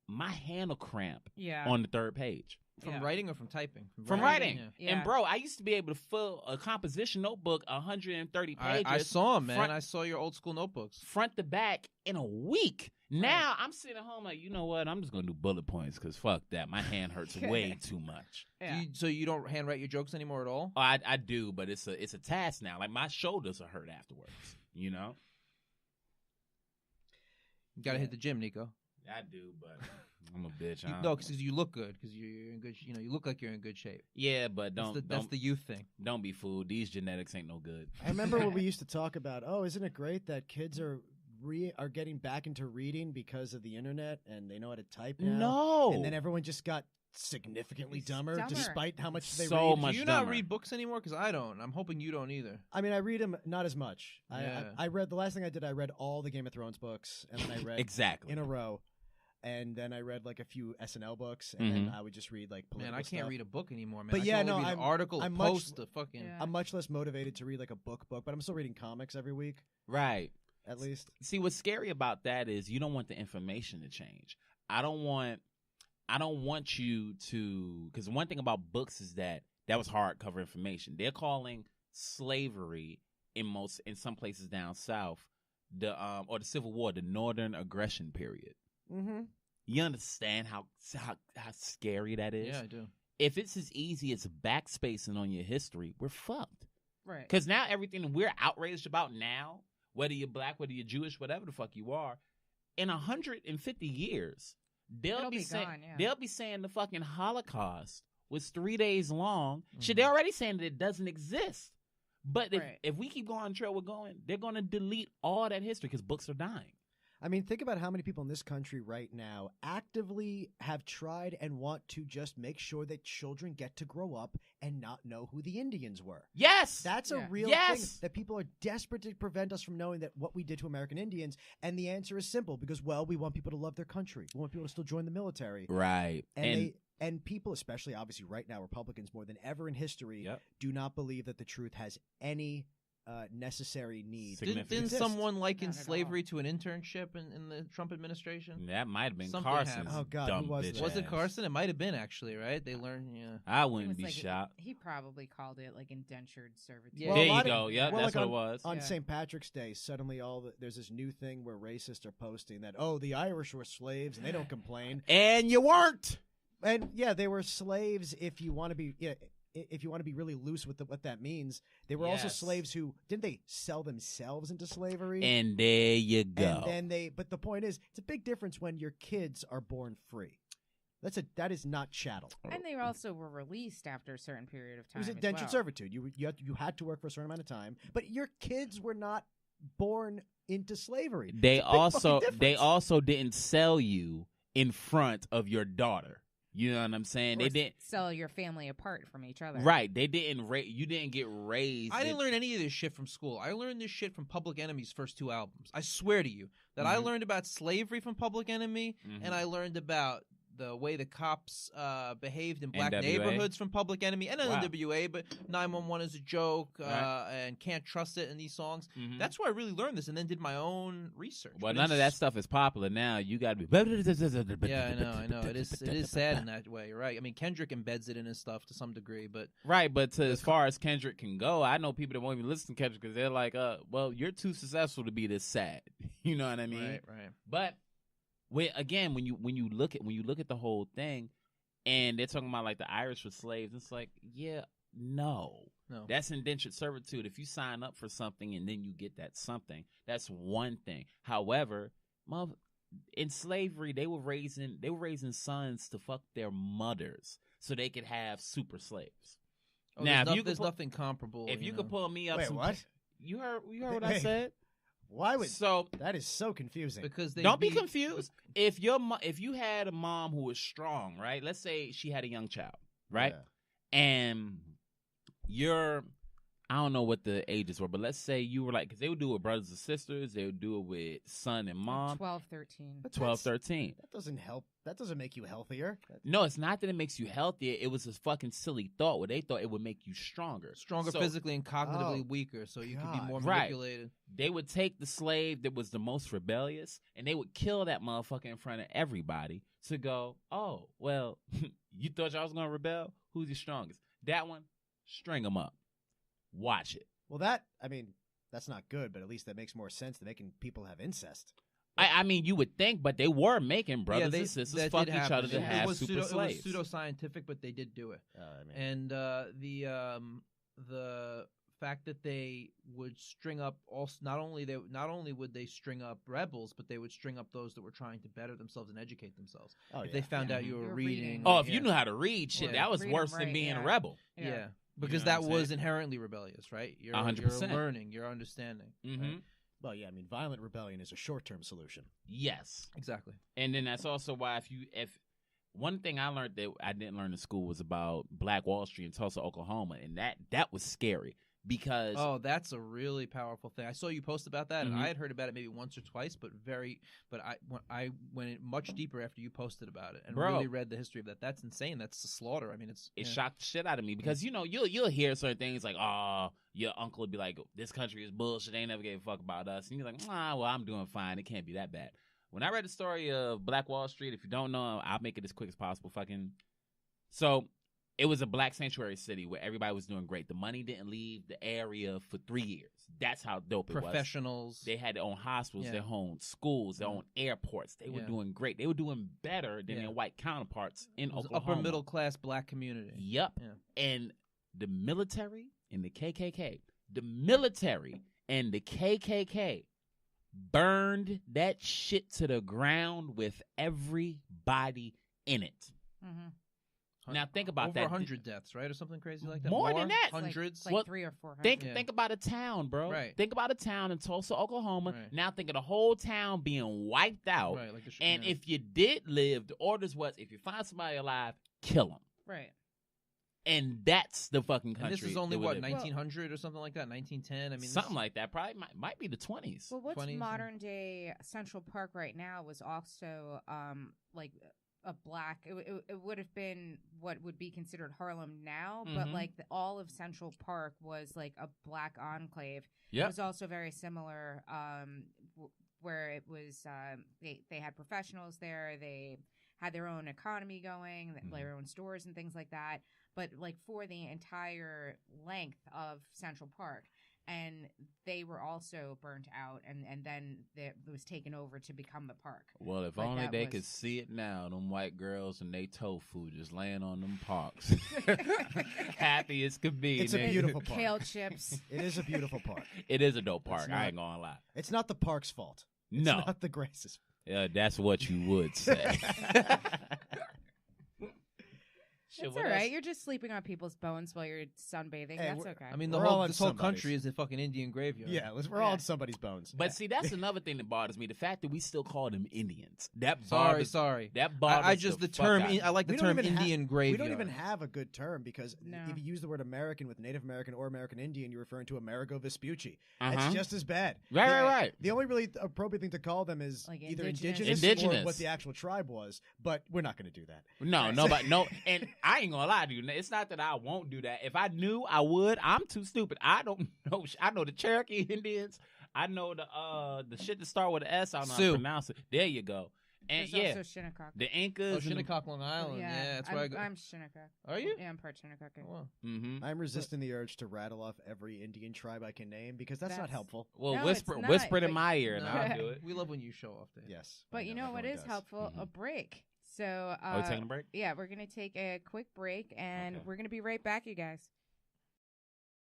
my hand will cramp Yeah. on the third page. From Yeah. writing or from typing? From writing. Yeah. Yeah. And bro, I used to be able to fill a composition notebook 130 pages. I saw 'em, man. front- I saw your old school notebooks. front to back in a week. Now I'm sitting at home like, you know what? I'm just gonna do bullet points because fuck that. My hand hurts way too much. Yeah. So you don't handwrite your jokes anymore at all? Oh, I do, but it's a task now. Like my shoulders are hurt afterwards. You know? You gotta hit the gym, Nico. I do, but I'm a bitch. No, because you look good. Because you're in good. You look like you're in good shape. Yeah, but That's the youth thing. don't be fooled. These genetics ain't no good. I remember when we used to talk about, oh, isn't it great that kids are getting back into reading because of the internet and they know how to type now? No. And then everyone just got significantly dumber, Dumber. despite how much they So read. much Do you not dumber. read books anymore? Because I don't. I'm hoping you don't either. I mean, I read them not as much. Yeah. I read the last thing I did. I read all the Game of Thrones books, and then I read Exactly. in a row. And then I read like a few SNL books, and then I would just read like political Man, I can't stuff. read a book anymore, man. But I yeah, can only no, read an article, I'm a much- post, a fucking. Yeah. I'm much less motivated to read like a book, but I'm still reading comics every week, Right. at least. See, what's scary about that is you don't want the information to change. I don't want want you to, because one thing about books is that was hardcover information. They're calling slavery in some places down south or the Civil War, the Northern Aggression Period. Mm-hmm. You understand how scary that is? Yeah, I do. If it's as easy as backspacing on your history, we're fucked. Right. Because now everything we're outraged about now, whether you're black, whether you're Jewish, whatever the fuck you are, in 150 years, they'll be saying the fucking Holocaust was 3 days long. Mm-hmm. Shit, they're already saying that it doesn't exist. But Right. if we keep going on the trail we're going, they're going to delete all that history because books are dying. I mean, think about how many people in this country right now actively have tried and want to just make sure that children get to grow up and not know who the Indians were. Yes. That's a Yeah. real Yes. thing that people are desperate to prevent us from knowing that what we did to American Indians. And the answer is simple because, well, we want people to love their country. We want people to still join the military. Right. And people, especially obviously right now, Republicans more than ever in history, Yep. do not believe that the truth has any necessary need. Significant. Didn't exist. someone liken Not at slavery to an internship in the Trump administration? That might have been Something Carson's happened. Oh, God, dumb who was bitch that? Was it ass. Carson? It might have been actually, right? They learned, yeah. I It wouldn't was be like- shocked. He probably called it like indentured servitude. Yeah. Well, There a you lot of- go. Yep, well, that's like what it was. On Yeah. St. Patrick's Day, suddenly there's this new thing where racists are posting that, oh, the Irish were slaves and they don't complain. And you weren't. And yeah, they were slaves if you want to be if you want to be really loose with what that means. They were also Yes. slaves who didn't they sell themselves into slavery? And there you go. And then but the point is, it's a big difference when your kids are born free. That is not chattel. And they also were released after a certain period of It time. was as indentured well. servitude. You had to work for a certain amount of time, but your kids were not born into slavery. They It's a big also fucking they difference. also didn't sell you in front of your daughter. You know what I'm saying? Or They didn't. sell your family apart from each other. Right. They didn't. You didn't get raised. I didn't in- learn any of this shit from school. I learned this shit from Public Enemy's first two albums. I swear to you that I Mhm. learned about slavery from Public Enemy, Mhm. and I learned about the way the cops behaved in black NWA? neighborhoods from Public Enemy and Wow. NWA, but 911 is a joke Right. and Can't Trust It in these songs. Mhm. That's where I really learned this, and then did my own research. Well, But none of that it's- stuff is popular now. You got to be. Yeah, I know. It is sad in that way. You're right. I mean, Kendrick embeds it in his stuff to some degree, but Right, but as far as Kendrick can go, I know people that won't even listen to Kendrick because they're like, well, you're too successful to be this sad. You know what I mean? right. But again, when you look at the whole thing, and they're talking about like the Irish were slaves, it's like, yeah, no, that's indentured servitude. If you sign up for something and then you get that something, that's one thing. However, in slavery, they were raising sons to fuck their mothers so they could have super slaves. Oh, Now, if you there's could put- nothing comparable. If you know. could pull me up, Wait, some what? You heard what I Hey. said? Why would So that is so confusing. because they don't be confused. If you had a mom who was strong, right? Let's say she had a young child, right? Yeah. And I don't know what the ages were, but let's say you were like, because they would do it with brothers and sisters, they would do it with son and mom. 12, 13. But 12, that's- 13. That doesn't help. That doesn't make you healthier. No, it's not that it makes you healthier. It was a fucking silly thought where they thought it would make you stronger. stronger So physically and cognitively Oh, weaker, so you could be God. more Right. manipulated. They would take the slave that was the most rebellious and they would kill that motherfucker in front of everybody to go, oh, well, you thought y'all was going to rebel? Who's the strongest? That one, string them up. Watch it. Well, that's not good, but at least that makes more sense than making people have incest. I mean, you would think, but they were making brothers they, and sisters that fuck did each happen. other to It have was super slaves. It was pseudoscientific, but they did do it. I mean, And the fact that they would string up not only would they string up rebels, but they would string up those that were trying to better themselves and educate themselves. oh, If yeah. they found out Yeah. you were You were reading, reading. Oh, if you yeah. knew how to read shit, Well, that was read 'em worse than right, being yeah. a rebel. yeah. Because know what that I'm was saying? inherently rebellious, right? You're 100%. You're learning, you're understanding. Mm-hmm. Right? Well, yeah, I mean, violent rebellion is a short-term solution. Yes. Exactly. And then that's also why if one thing I learned that I didn't learn in school was about Black Wall Street in Tulsa, Oklahoma, and that was scary because Oh, that's a really powerful thing. I saw you post about that, Mhm. and I had heard about it maybe once or twice, but I went in much deeper after you posted about it and Bro. really read the history of that. That's insane. That's a slaughter. I mean, it yeah. shocked the shit out of me because you'll hear certain things like, oh, your uncle would be like, this country is bullshit, they ain't never gave a fuck about us, and you're like, well, I'm doing fine, it can't be that bad. when I read the story of Black Wall Street, if you don't know, I'll make it as quick as possible. So it was a black sanctuary city where everybody was doing great. The money didn't leave the area for 3 years. That's how dope it was. Professionals. They had their own hospitals, Yeah. their own schools, their own airports. They were Yeah. doing great. They were doing better than Yeah. their white counterparts in It was Oklahoma. upper middle class black community. Yep. Yeah. And the military and the KKK, the military and the KKK burned that shit to the ground with everybody in it. Mm-hmm. Now think about Over that. 100 deaths, right, or something crazy like that. More than that. Hundreds. Like Well, 300 or 400. Think about a town, bro. Right. Think about a town in Tulsa, Oklahoma. Right. Now think of the whole town being wiped out. Right, like the And if you did live, the orders was if you find somebody alive, kill them. Right. And that's the fucking country. and this is only that we what, live in. 1900 or something like that, 1910. I mean, Something like that. Probably might be the 20s. Well, what's 20s, modern day Central Park right now was also like a black. It would have been what would be considered Harlem now, but Mhm. like all of Central Park was like a black enclave. It Yep. was also very similar, where it was they had professionals there. They had their own economy going, their own stores and things like that. But like for the entire length of Central Park. And they were also burnt out, and then it was taken over to become the park. Well, if Like, only that they was- could see it now, them white girls and they tofu just laying on them parks. Happy as could be. It's a nigga. beautiful park. Kale chips. It is a beautiful park. It is a dope park. It's not- I ain't gonna lie. It's not the park's fault. It's No, not the Grace's. that's what you would say. Shit, It's what all right. else? You're just sleeping on people's bones while you're sunbathing. Hey, That's we're- okay. I mean, We're all on this whole somebody's. country is a fucking Indian graveyard. Yeah, we're all on somebody's bones. But see, that's another thing that bothers me: the fact that we still call them Indians. That Sorry, bothers. sorry. That bothers. I just the fuck term. out of me. I like the We don't term even Indian we graveyard. don't even have a good term because No. if you use the word American with Native American or American Indian, you're referring to Amerigo Vespucci. Uh-huh. It's just as bad. Right. The only really appropriate thing to call them is Like either indigenous. indigenous or what the actual tribe was, but we're not going to do that. No, no. And I ain't gonna lie to you. It's not that I won't do that. If I knew, I would. I'm too stupid. I don't know. I know the Cherokee Indians. I know the shit that start with an S. I don't know how to Sioux. pronounce it. There you go. And There's yeah, also Shinnecock. the Incas. Oh, Shinnecock, Long Island. Yeah, that's where I go. I'm Shinnecock. Are you? Yeah, I'm part Shinnecock. Oh, wow. Mm-hmm. I'm resisting the urge to rattle off every Indian tribe I can name because that's not That's- helpful. Well, No, whisper it's not. it in But- my ear, and No, I'll do it. We love when you show off there. Yes. But I you know what everyone is does. helpful? A break. So Are we taking a break? yeah, we're gonna take a quick break, and Okay. we're gonna be right back, you guys.